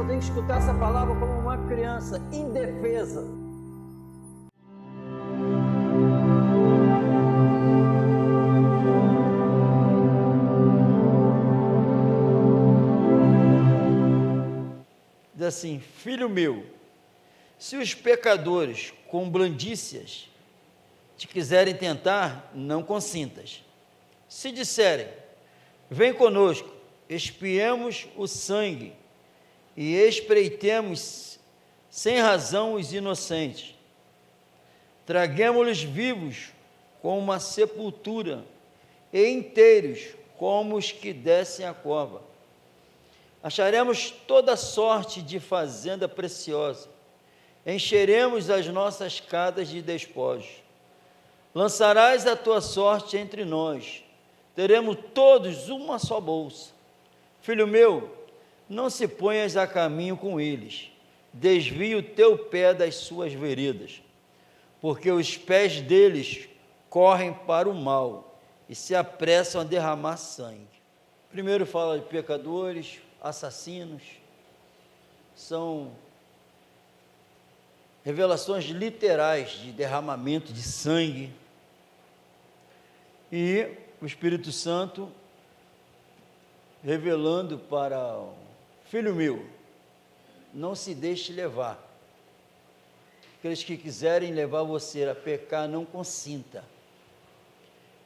eu tenho que escutar essa palavra como uma criança indefesa. Diz assim: filho meu, se os pecadores com blandícias te quiserem tentar, não consintas. Se disserem, vem conosco, espiemos o sangue e espreitemos sem razão os inocentes. Traguemo-los vivos como uma sepultura e inteiros como os que descem a cova. Acharemos toda sorte de fazenda preciosa, encheremos as nossas casas de despojos. Lançarás a tua sorte entre nós, teremos todos uma só bolsa. Filho meu, não se ponhas a caminho com eles, desvia o teu pé das suas veredas, porque os pés deles correm para o mal e se apressam a derramar sangue. Primeiro fala de pecadores, assassinos, são revelações literais de derramamento de sangue, e o Espírito Santo revelando para o filho meu, não se deixe levar, aqueles que quiserem levar você a pecar, não consinta.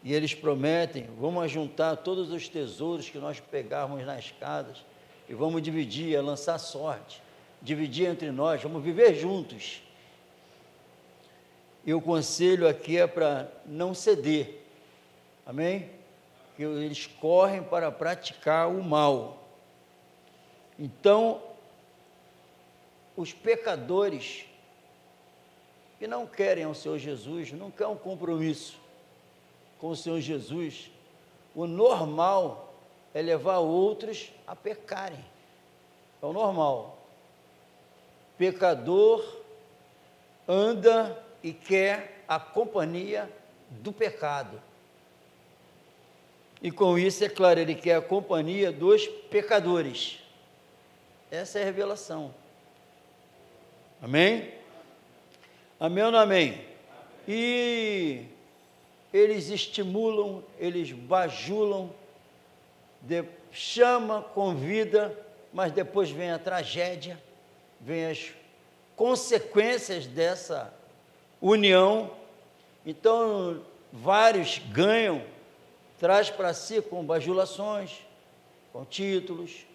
E eles prometem, vamos juntar todos os tesouros que nós pegarmos nas casas, e vamos dividir, lançar sorte, dividir entre nós, vamos viver juntos. E o conselho aqui é para não ceder, amém? Que eles correm para praticar o mal. Então, os pecadores que não querem ao Senhor Jesus, não querem um compromisso com o Senhor Jesus, o normal é levar outros a pecarem. É o normal. Pecador anda e quer a companhia do pecado. E com isso, é claro, ele quer a companhia dos pecadores. Essa é a revelação. Amém? Amém ou não amém? E eles estimulam, eles bajulam, chama, convida, mas depois vem a tragédia, vem as consequências dessa união. Então, vários ganham, traz para si com bajulações, com títulos,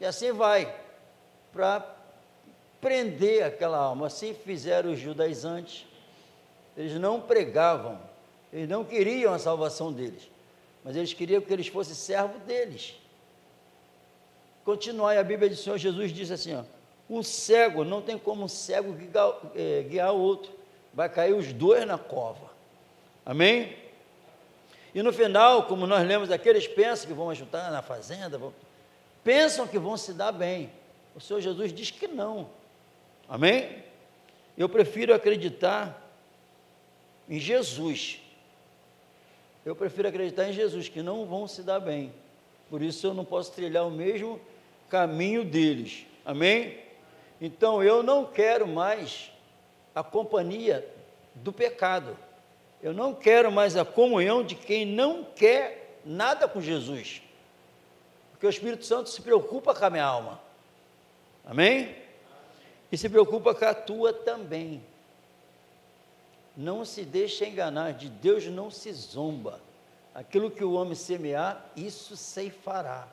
e assim vai, para prender aquela alma. Assim fizeram os judaizantes, eles não pregavam, eles não queriam a salvação deles, mas eles queriam que eles fossem servos deles. Continuar, e a Bíblia do Senhor Jesus diz assim, ó, um cego, não tem como um cego guiar o outro, vai cair os dois na cova, amém? E no final, como nós lemos aqui, eles pensam que vão ajudar na fazenda, pensam que vão se dar bem, o Senhor Jesus diz que não, amém? Eu prefiro acreditar em Jesus, eu prefiro acreditar em Jesus, que não vão se dar bem, por isso eu não posso trilhar o mesmo caminho deles, amém? Então eu não quero mais a companhia do pecado, eu não quero mais a comunhão de quem não quer nada com Jesus, porque o Espírito Santo se preocupa com a minha alma, amém? E se preocupa com a tua também. Não se deixe enganar, de Deus não se zomba. Aquilo que o homem semear, isso ceifará.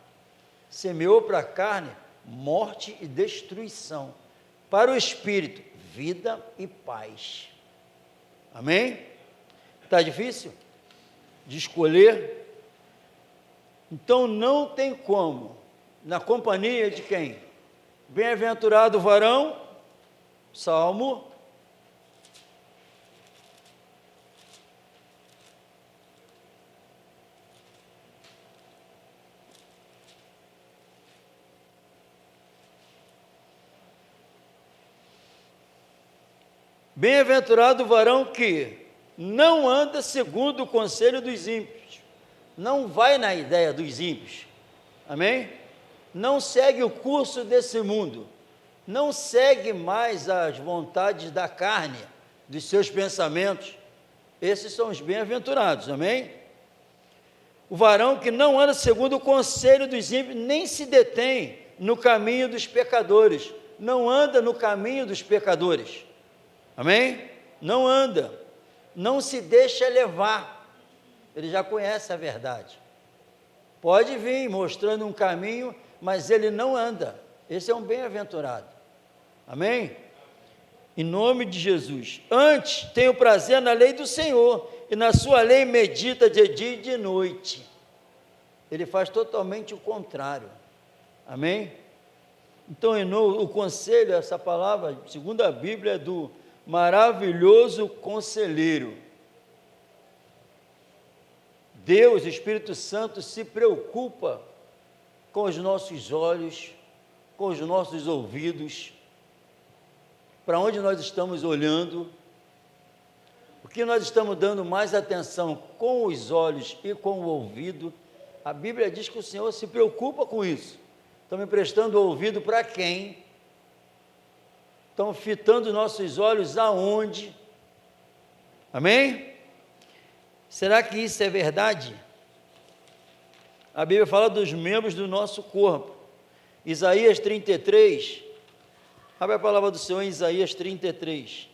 Semeou para a carne, morte e destruição. Para o espírito, vida e paz. Amém? Está difícil de escolher? Então não tem como, na companhia de quem? Bem-aventurado o varão, Salmo. Bem-aventurado o varão que não anda segundo o conselho dos ímpios, não vai na ideia dos ímpios, amém? não segue o curso desse mundo, não segue mais as vontades da carne, dos seus pensamentos. Esses são os bem-aventurados, amém? O varão que não anda segundo o conselho dos ímpios, nem se detém no caminho dos pecadores, não anda no caminho dos pecadores, amém? Não anda, não se deixa levar, ele já conhece a verdade, pode vir mostrando um caminho, mas ele não anda, esse é um bem-aventurado, amém? Em nome de Jesus. Antes, tenho prazer na lei do Senhor, e na sua lei medita de dia e de noite. Ele faz totalmente o contrário, amém? Então, o conselho, essa palavra, segundo a Bíblia, é do maravilhoso conselheiro. Deus, o Espírito Santo, se preocupa com os nossos olhos, com os nossos ouvidos, para onde nós estamos olhando, o que nós estamos dando mais atenção com os olhos e com o ouvido. A Bíblia diz que o Senhor se preocupa com isso. Estamos emprestando o ouvido para quem? Estamos fitando nossos olhos aonde? Amém? Será que isso é verdade? A Bíblia fala dos membros do nosso corpo. Isaías 33, abre a palavra do Senhor em Isaías 33,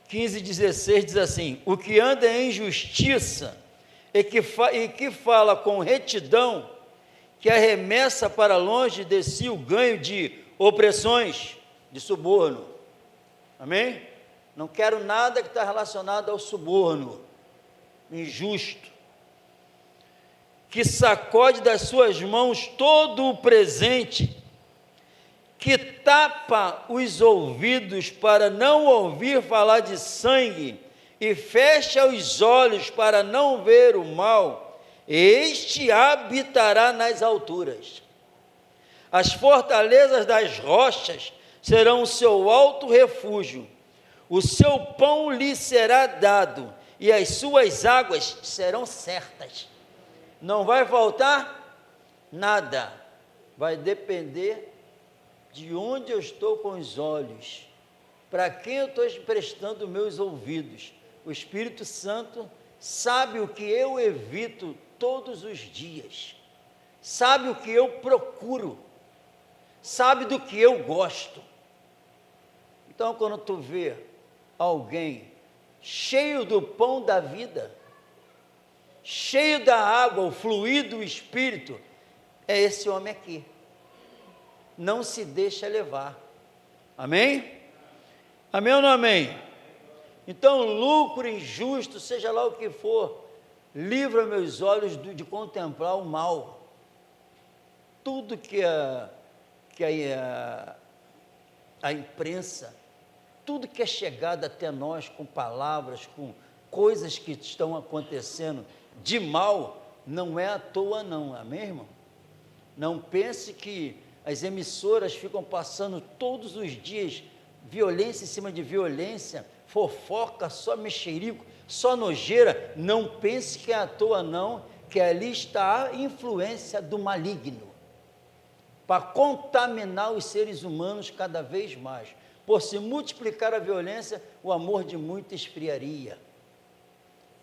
15 e 16, diz assim: o que anda em justiça e que fala com retidão, que arremessa para longe de si o ganho de opressões, de suborno, amém? Não quero nada que está relacionado ao suborno, injusto, que sacode das suas mãos todo o presente, que tapa os ouvidos para não ouvir falar de sangue, e fecha os olhos para não ver o mal, este habitará nas alturas. As fortalezas das rochas serão o seu alto refúgio, o seu pão lhe será dado, e as suas águas serão certas. Não vai faltar nada, vai depender de onde eu estou com os olhos, para quem eu estou prestando meus ouvidos. O Espírito Santo sabe o que eu evito todos os dias, sabe o que eu procuro, sabe do que eu gosto. Então, quando tu vê alguém cheio do pão da vida, cheio da água, o fluir do Espírito, é esse homem aqui. Não se deixa levar. Amém? Amém ou não amém? Então, lucro injusto, seja lá o que for, livra meus olhos de contemplar o mal. Tudo que a imprensa, tudo que é chegado até nós com palavras, com coisas que estão acontecendo de mal, não é à toa não, amém, irmão? Não pense que as emissoras ficam passando todos os dias violência em cima de violência, fofoca, só mexerico, só nojeira. Não pense que é à toa não, que ali está a influência do maligno, para contaminar os seres humanos cada vez mais. Por se multiplicar a violência, o amor de muito esfriaria.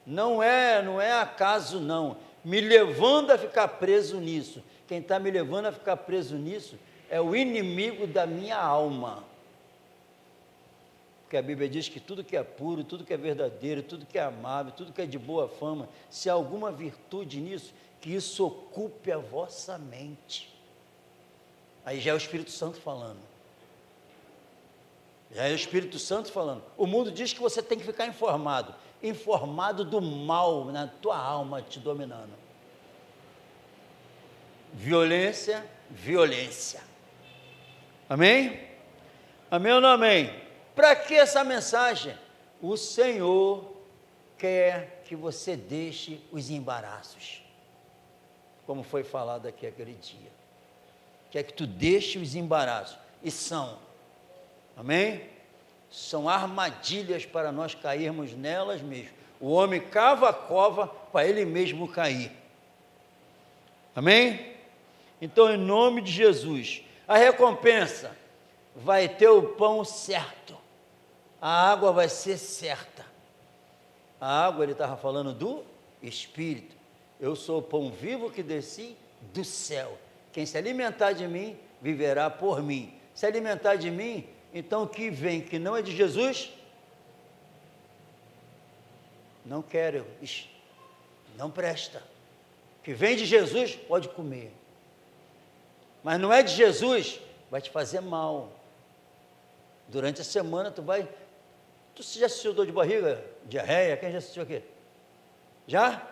Não é acaso não, me levando a ficar preso nisso. Quem está me levando a ficar preso nisso é o inimigo da minha alma. Porque a Bíblia diz que tudo que é puro, tudo que é verdadeiro, tudo que é amável, tudo que é de boa fama, se há alguma virtude nisso, que isso ocupe a vossa mente. Aí já é o Espírito Santo falando. Já é o Espírito Santo falando. O mundo diz que você tem que ficar informado do mal na tua alma te dominando. Violência, violência. Amém? Amém ou não amém? Para que essa mensagem? O Senhor quer que você deixe os embaraços, como foi falado aqui aquele dia. Quer que tu deixe os embaraços, e são, amém? São armadilhas para nós cairmos nelas mesmo. O homem cava a cova para ele mesmo cair. Amém? Então, em nome de Jesus, a recompensa vai ter o pão certo, a água vai ser certa. A água, ele estava falando do Espírito. Eu sou o pão vivo que desci do céu. Quem se alimentar de mim, viverá por mim. Se alimentar de mim, então o que vem que não é de Jesus, não quero, não presta. O que vem de Jesus, pode comer. Mas não é de Jesus, vai te fazer mal. Durante a semana tu já assistiu dor de barriga, diarreia? Quem já assistiu aqui? Já?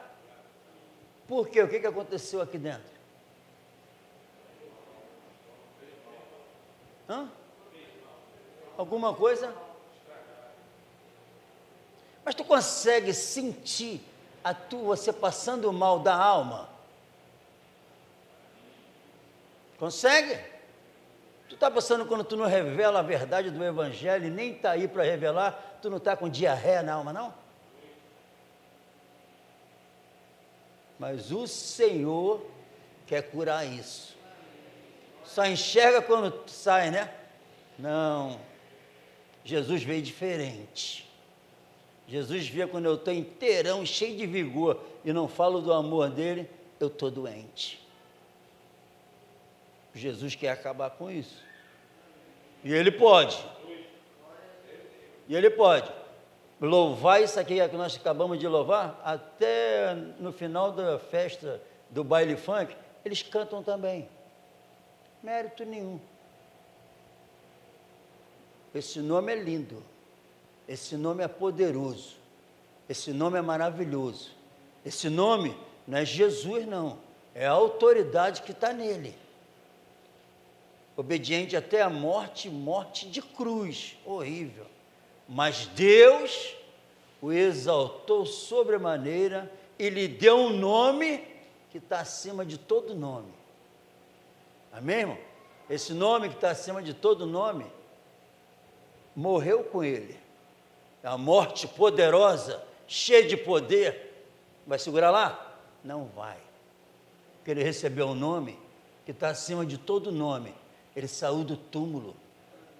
Por quê? O que aconteceu aqui dentro? Alguma coisa? Mas tu consegue sentir você passando mal da alma? Consegue? Tu está passando quando tu não revela a verdade do Evangelho e nem está aí para revelar, tu não está com diarreia na alma, não? Mas o Senhor quer curar isso. Só enxerga quando tu sai, né? Não. Jesus veio diferente. Jesus vê quando eu estou inteirão, cheio de vigor, e não falo do amor dele, eu estou doente. Jesus quer acabar com isso. E ele pode. Louvar isso aqui que nós acabamos de louvar, até no final da festa do baile funk, eles cantam também. Mérito nenhum. Esse nome é lindo. Esse nome é poderoso. Esse nome é maravilhoso. Esse nome não é Jesus, não. É a autoridade que está nele. Obediente até a morte, morte de cruz. Horrível. Mas Deus o exaltou sobremaneira e lhe deu um nome que está acima de todo nome. Amém, irmão? Esse nome que está acima de todo nome, morreu com ele. A morte poderosa, cheia de poder, vai segurar lá? Não vai. Porque ele recebeu um nome que está acima de todo nome. Ele saiu do túmulo.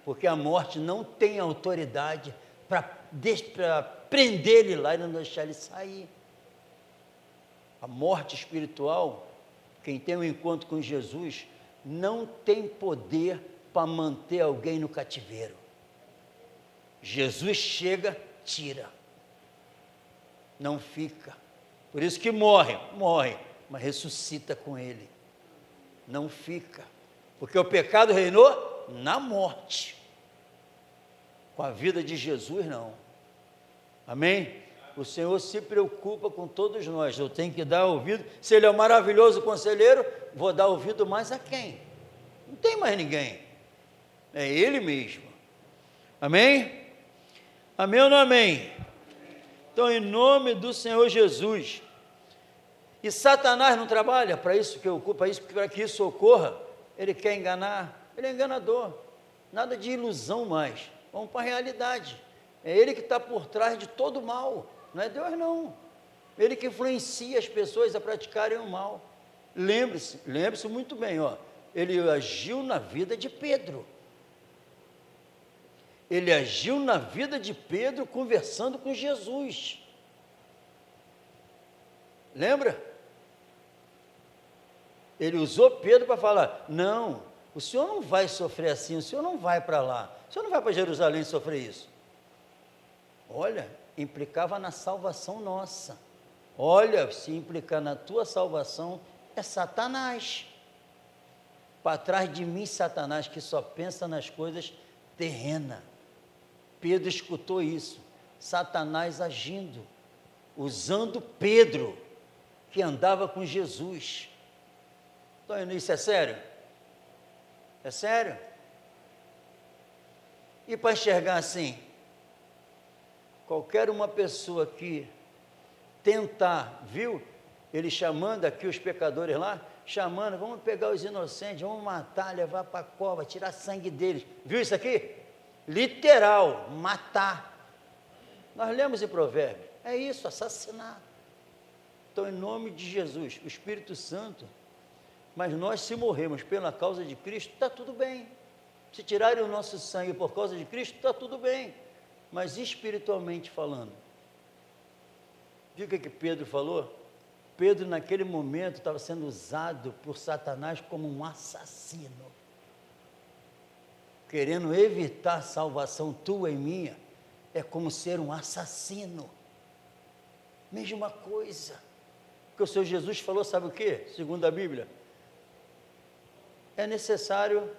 Porque a morte não tem autoridade para prender ele lá e não deixar ele sair. A morte espiritual, quem tem um encontro com Jesus, não tem poder para manter alguém no cativeiro. Jesus chega, tira. Não fica. Por isso que morre, mas ressuscita com ele. Não fica. Porque o pecado reinou na morte. Com a vida de Jesus, não. Amém? O Senhor se preocupa com todos nós. Eu tenho que dar ouvido. Se Ele é o maravilhoso conselheiro, vou dar ouvido mais a quem? Não tem mais ninguém. É Ele mesmo. Amém? Amém ou não amém? Então, em nome do Senhor Jesus. E Satanás não trabalha para isso que ocupa, para que isso ocorra. Ele quer enganar. Ele é enganador. Nada de ilusão mais. Vamos para a realidade. É Ele que está por trás de todo o mal. Não é Deus, não. Ele que influencia as pessoas a praticarem o mal. Lembre-se muito bem, ó. Ele agiu na vida de Pedro. Ele agiu na vida de Pedro conversando com Jesus. Lembra? Ele usou Pedro para falar, não, o senhor não vai sofrer assim, o senhor não vai para lá, o senhor não vai para Jerusalém sofrer isso. Olha, implicava na salvação nossa. Olha, se implicar na tua salvação, é Satanás. Para trás de mim, Satanás, que só pensa nas coisas terrenas. Pedro escutou isso. Satanás agindo, usando Pedro, que andava com Jesus. Então, isso é sério? É sério? E para enxergar assim, qualquer uma pessoa que tentar, viu? Ele chamando aqui os pecadores lá, chamando, vamos pegar os inocentes, vamos matar, levar para a cova, tirar sangue deles. Viu isso aqui? Literal, matar. Nós lemos em Provérbios, é isso, assassinar. Então, em nome de Jesus, o Espírito Santo Mas nós, se morrermos pela causa de Cristo, está tudo bem. Se tirarem o nosso sangue por causa de Cristo, está tudo bem. Mas espiritualmente falando, viu o que Pedro falou? Pedro, naquele momento, estava sendo usado por Satanás como um assassino, querendo evitar a salvação tua e minha. É como ser um assassino. Mesma coisa. Porque o Senhor Jesus falou, sabe o quê? Segundo a Bíblia, é necessário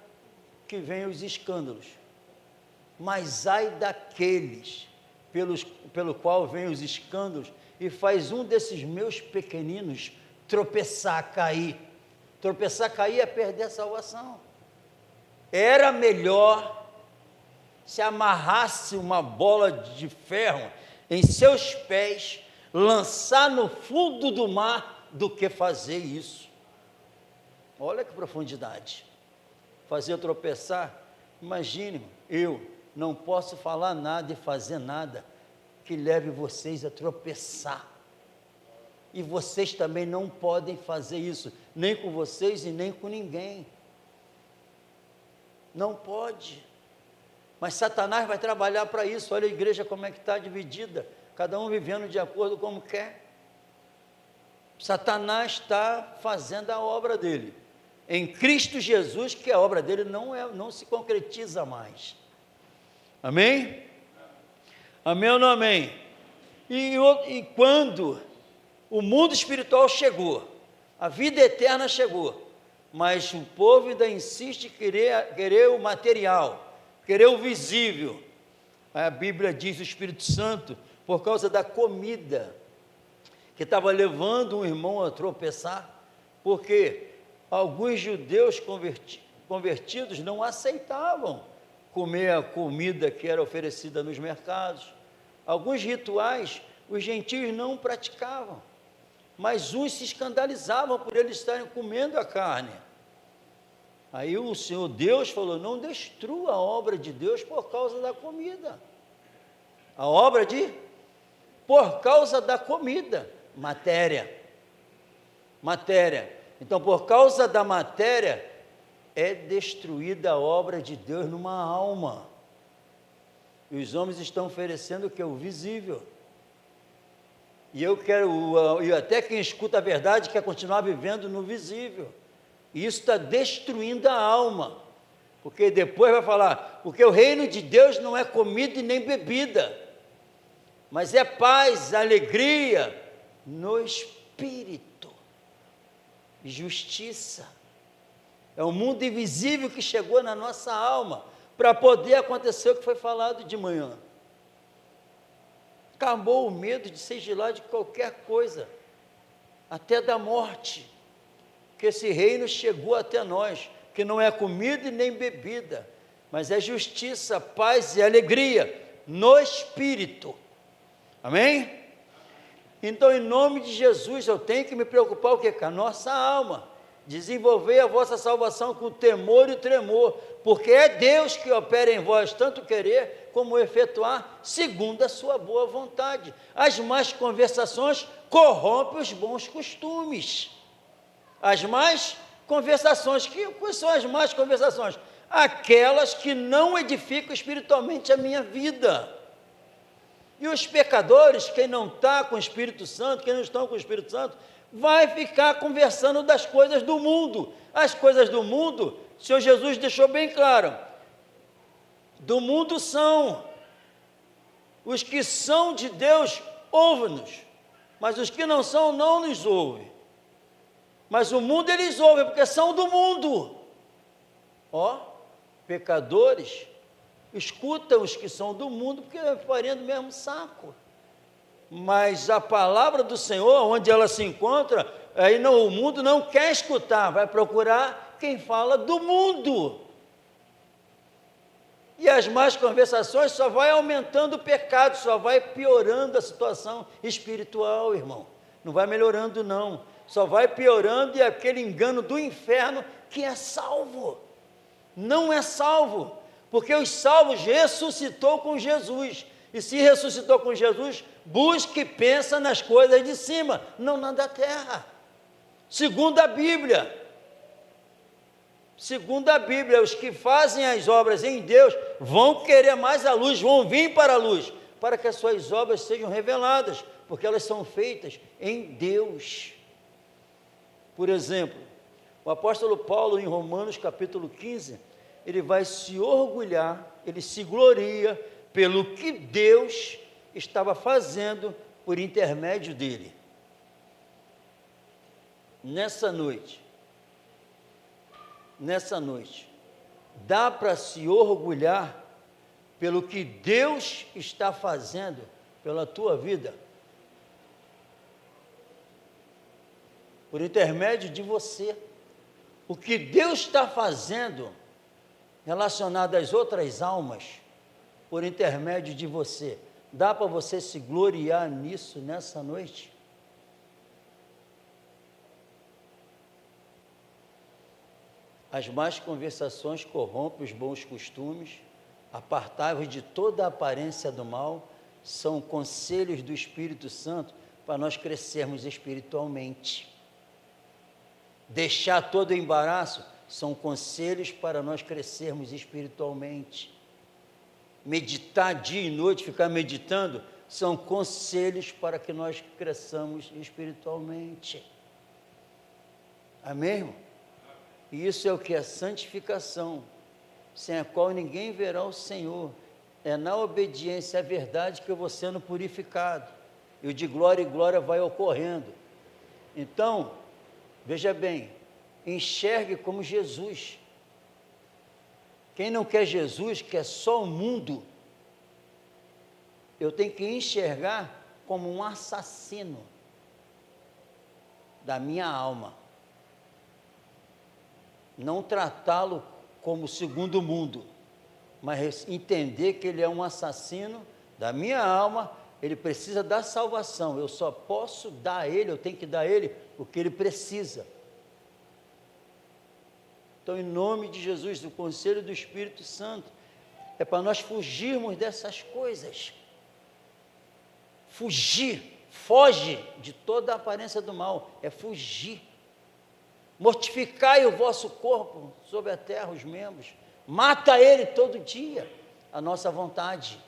que venham os escândalos, mas ai daqueles pelo qual vêm os escândalos e faz um desses meus pequeninos tropeçar, cair. Tropeçar, cair é perder a salvação. Era melhor se amarrasse uma bola de ferro em seus pés, lançar no fundo do mar, do que fazer isso. Olha que profundidade. Fazer tropeçar. Imagine, eu não posso falar nada e fazer nada que leve vocês a tropeçar. E vocês também não podem fazer isso, nem com vocês e nem com ninguém. Não pode. Mas Satanás vai trabalhar para isso. Olha a igreja como é que está dividida, cada um vivendo de acordo como quer. Satanás está fazendo a obra dele em Cristo Jesus, que a obra dele não se concretiza mais. Amém? Amém ou não amém? E quando o mundo espiritual chegou, a vida eterna chegou, mas o povo ainda insiste em querer o material, querer o visível. A Bíblia diz, o Espírito Santo, por causa da comida, que estava levando um irmão a tropeçar, porque alguns judeus convertidos não aceitavam comer a comida que era oferecida nos mercados. Alguns rituais os gentios não praticavam, mas uns se escandalizavam por eles estarem comendo a carne. Aí o Senhor Deus falou, não destrua a obra de Deus por causa da comida. A obra por causa da comida, matéria. Então, por causa da matéria, é destruída a obra de Deus numa alma. E os homens estão oferecendo o que? O visível. E e até quem escuta a verdade quer continuar vivendo no visível. E isso está destruindo a alma. Porque depois vai falar, porque o reino de Deus não é comida e nem bebida, mas é paz, alegria no Espírito. Justiça. É o mundo invisível que chegou na nossa alma para poder acontecer o que foi falado de manhã. Acabou o medo de seja lá de qualquer coisa, até da morte, que esse reino chegou até nós, que não é comida e nem bebida, mas é justiça, paz e alegria no Espírito. Amém? Então, em nome de Jesus, eu tenho que me preocupar o quê? Com a nossa alma. Desenvolver a vossa salvação com temor e tremor, porque é Deus que opera em vós, tanto querer como efetuar, segundo a sua boa vontade. As más conversações corrompem os bons costumes. As más conversações, quais são as más conversações? Aquelas que não edificam espiritualmente a minha vida. E os pecadores, quem não está com o Espírito Santo, quem não estão com o Espírito Santo, vai ficar conversando das coisas do mundo. As coisas do mundo, o Senhor Jesus deixou bem claro, do mundo são, os que são de Deus, ouvem-nos, mas os que não são, não nos ouvem. Mas o mundo eles ouvem, porque são do mundo. Pecadores, escutam os que são do mundo, porque é farinha do mesmo saco. Mas a palavra do Senhor, onde ela se encontra, aí o mundo não quer escutar, vai procurar quem fala do mundo. E as más conversações só vai aumentando o pecado, só vai piorando a situação espiritual, irmão. Não vai melhorando, não. Só vai piorando, e aquele engano do inferno que é salvo. Não é salvo, porque os salvos ressuscitou com Jesus. E se ressuscitou com Jesus, busca e pensa nas coisas de cima, não na da terra. Segundo a Bíblia, segundo a Bíblia, os que fazem as obras em Deus vão querer mais a luz, vão vir para a luz, para que as suas obras sejam reveladas, porque elas são feitas em Deus. Por exemplo, o apóstolo Paulo, em Romanos capítulo 15, ele vai se orgulhar, ele se gloria pelo que Deus estava fazendo por intermédio dele. Nessa noite, dá para se orgulhar pelo que Deus está fazendo pela tua vida, por intermédio de você. O que Deus está fazendo relacionado às outras almas, por intermédio de você. Dá para você se gloriar nisso nessa noite? As más conversações corrompem os bons costumes, apartai-vos de toda a aparência do mal, são conselhos do Espírito Santo para nós crescermos espiritualmente. Deixar todo o embaraço são conselhos para nós crescermos espiritualmente. Meditar dia e noite, ficar meditando, são conselhos para que nós cresçamos espiritualmente. Amém, irmão? E isso é o que? A santificação, sem a qual ninguém verá o Senhor. É na obediência à verdade que eu vou sendo purificado. E o de glória em glória vai ocorrendo. Então, veja bem, enxergue como Jesus. Quem não quer Jesus, quer só o mundo. Eu tenho que enxergar como um assassino da minha alma. Não tratá-lo como segundo mundo, mas entender que ele é um assassino da minha alma. Ele precisa da salvação. Eu só posso dar a ele, eu tenho que dar a ele o que ele precisa. Então, em nome de Jesus, o conselho do Espírito Santo é para nós fugirmos dessas coisas. Foge de toda a aparência do mal, é fugir. Mortificai o vosso corpo sobre a terra, os membros, mata ele todo dia, a nossa vontade,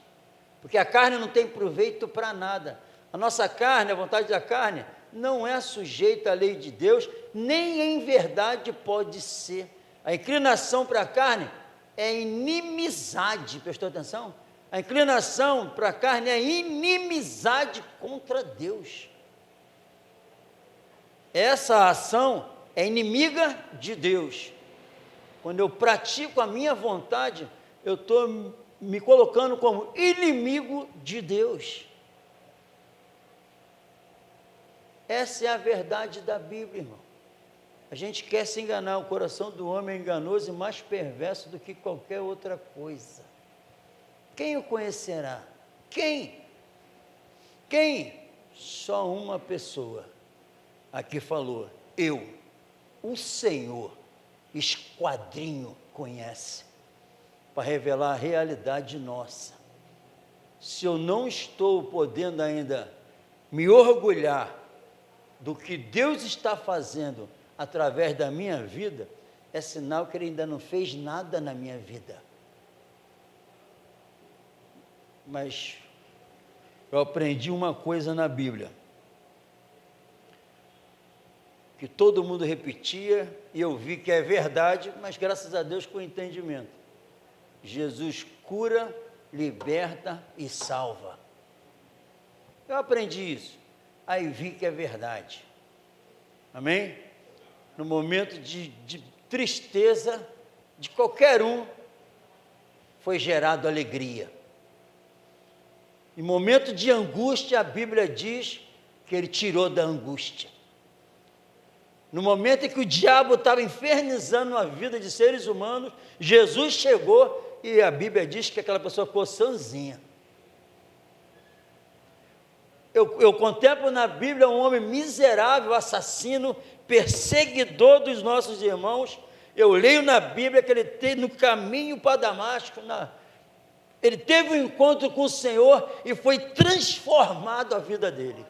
porque a carne não tem proveito para nada. A nossa carne, a vontade da carne, não é sujeita à lei de Deus, nem em verdade pode ser. A inclinação para a carne é inimizade, prestou atenção? A inclinação para a carne é inimizade contra Deus. Essa ação é inimiga de Deus. Quando eu pratico a minha vontade, eu estou me colocando como inimigo de Deus. Essa é a verdade da Bíblia, irmão. A gente quer se enganar, o coração do homem é enganoso e mais perverso do que qualquer outra coisa. Quem o conhecerá? Quem? Só uma pessoa aqui falou: eu, o Senhor, esquadrinho conhece, para revelar a realidade nossa. Se eu não estou podendo ainda me orgulhar do que Deus está fazendo através da minha vida, é sinal que Ele ainda não fez nada na minha vida. Mas eu aprendi uma coisa na Bíblia, que todo mundo repetia, e eu vi que é verdade, mas graças a Deus com entendimento. Jesus cura, liberta e salva. Eu aprendi isso, aí vi que é verdade. Amém? No momento de tristeza de qualquer um, foi gerado alegria. Em momento de angústia, a Bíblia diz que Ele tirou da angústia. No momento em que o diabo estava infernizando a vida de seres humanos, Jesus chegou e a Bíblia diz que aquela pessoa ficou sãzinha. Eu contemplo na Bíblia um homem miserável, assassino, perseguidor dos nossos irmãos. Eu leio na Bíblia que ele teve no caminho para Damasco, ele teve um encontro com o Senhor e foi transformado a vida dele.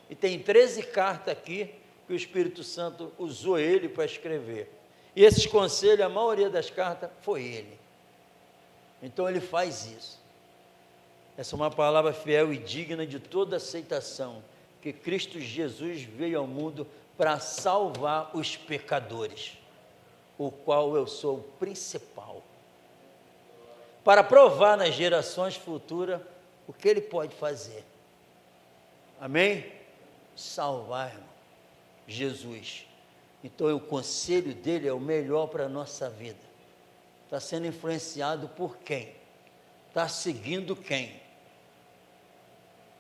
E tem 13 cartas aqui que o Espírito Santo usou ele para escrever. E esses conselhos, a maioria das cartas, foi ele. Então ele faz isso. Essa é uma palavra fiel e digna de toda aceitação, que Cristo Jesus veio ao mundo para salvar os pecadores, o qual eu sou o principal, para provar nas gerações futuras o que ele pode fazer. Amém? Salvar, irmão, Jesus. Então o conselho dele é o melhor para a nossa vida. Está sendo influenciado por quem? Está seguindo quem?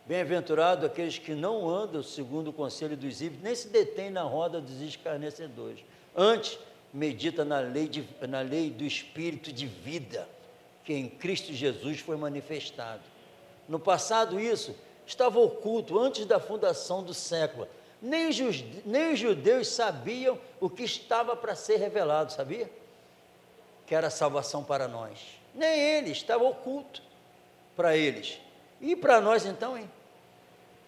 Bem-aventurado aqueles que não andam segundo o conselho dos ímpios, nem se detêm na roda dos escarnecedores. Antes, medita na lei do Espírito de vida, que em Cristo Jesus foi manifestado. No passado isso estava oculto antes da fundação do século. Nem os judeus sabiam o que estava para ser revelado, sabia? Que era a salvação para nós. Nem eles, estava oculto para eles. E para nós então, hein?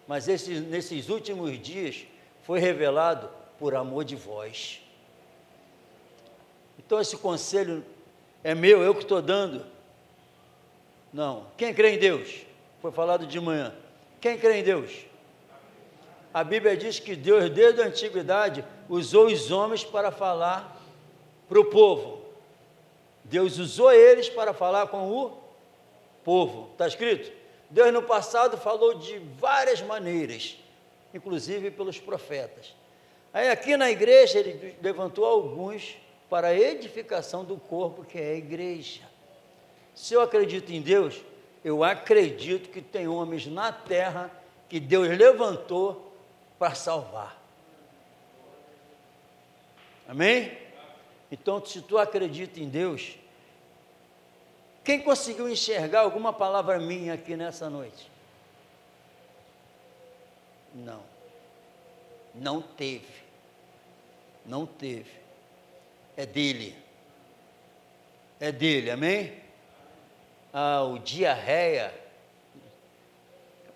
Mas nesses últimos dias foi revelado por amor de vós. Então esse conselho é meu, eu que estou dando. Não. Quem crê em Deus? Foi falado de manhã. Quem crê em Deus? A Bíblia diz que Deus, desde a antiguidade, usou os homens para falar para o povo. Deus usou eles para falar com o povo. Está escrito? Deus no passado falou de várias maneiras, inclusive pelos profetas. Aí aqui na igreja ele levantou alguns para a edificação do corpo que é a igreja. Se eu acredito em Deus, eu acredito que tem homens na terra que Deus levantou para salvar. Amém? Então, se tu acredita em Deus, quem conseguiu enxergar alguma palavra minha aqui nessa noite? Não. Não teve. Não teve. É dele. É dele, amém? O diarreia,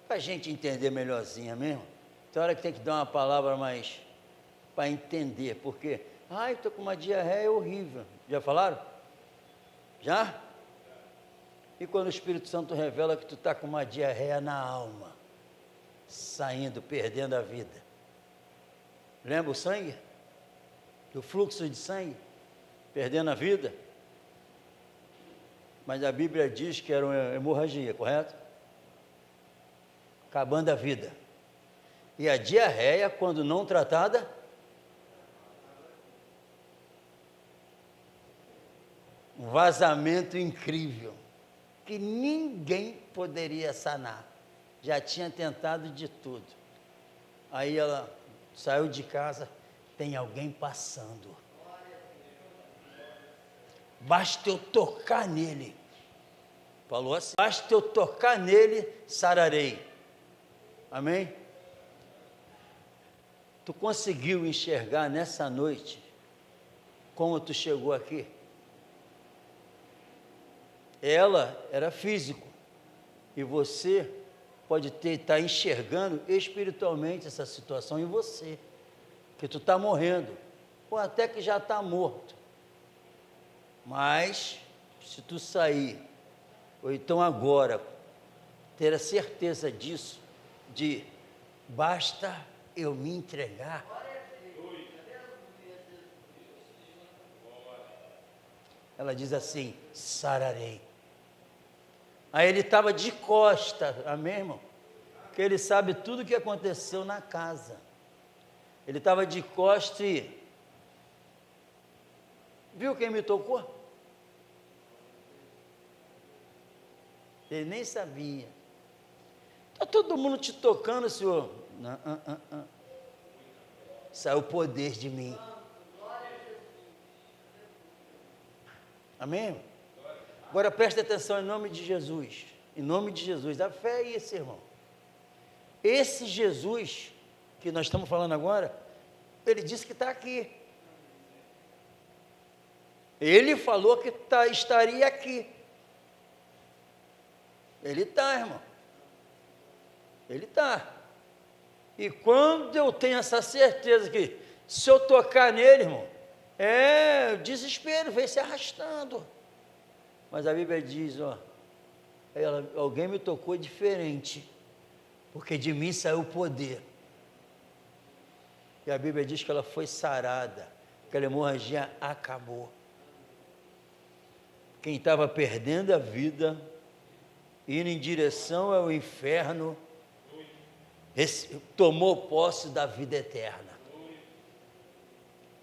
para a gente entender melhorzinho, amém? Tem hora que tem que dar uma palavra mais para entender, porque, estou com uma diarreia horrível. Já falaram? Já? E quando o Espírito Santo revela que tu está com uma diarreia na alma, saindo, perdendo a vida. Lembra o sangue? Do fluxo de sangue? Perdendo a vida? Mas a Bíblia diz que era uma hemorragia, correto? Acabando a vida. E a diarreia, quando não tratada, um vazamento incrível, que ninguém poderia sanar. Já tinha tentado de tudo. Aí ela saiu de casa, tem alguém passando. Basta eu tocar nele. Falou assim, basta eu tocar nele, sararei. Amém? Tu conseguiu enxergar nessa noite como tu chegou aqui? Ela era físico e você pode estar enxergando espiritualmente essa situação em você, que tu está morrendo, ou até que já está morto. Mas se tu sair, ou então agora, ter a certeza disso, de basta eu me entregar. Ela diz assim, sararei. Aí ele estava de costa, amém, irmão? Porque ele sabe tudo o que aconteceu na casa. Ele estava de costa e viu quem me tocou? Ele nem sabia. Está todo mundo te tocando, senhor. Não. Saiu o poder de mim. Amém? Agora preste atenção em nome de Jesus. Em nome de Jesus. A fé é isso, irmão. Esse Jesus que nós estamos falando agora, ele disse que está aqui. Ele falou que estaria aqui. Ele está, irmão. Ele está. E quando eu tenho essa certeza que se eu tocar nele, irmão, É, o desespero veio se arrastando. Mas a Bíblia diz, ó, alguém me tocou diferente, porque de mim saiu o poder. E a Bíblia diz que ela foi sarada, que a hemorragia acabou. Quem estava perdendo a vida, indo em direção ao inferno, tomou posse da vida eterna.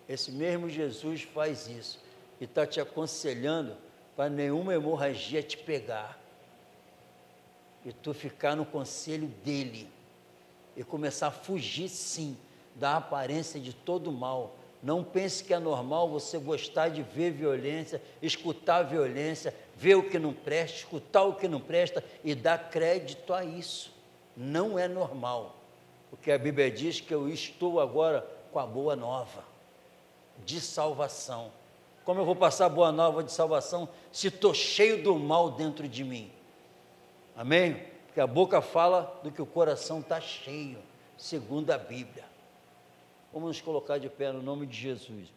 Esse mesmo Jesus faz isso e está te aconselhando para nenhuma hemorragia te pegar e tu ficar no conselho dele e começar a fugir sim da aparência de todo mal. Não pense que é normal você gostar de ver violência, escutar violência, ver o que não presta, escutar o que não presta e dar crédito a isso. Não é normal, porque a Bíblia diz que eu estou agora com a boa nova de salvação. Como eu vou passar a boa nova de salvação se estou cheio do mal dentro de mim? Amém? Porque a boca fala do que o coração está cheio, segundo a Bíblia. Vamos nos colocar de pé no nome de Jesus.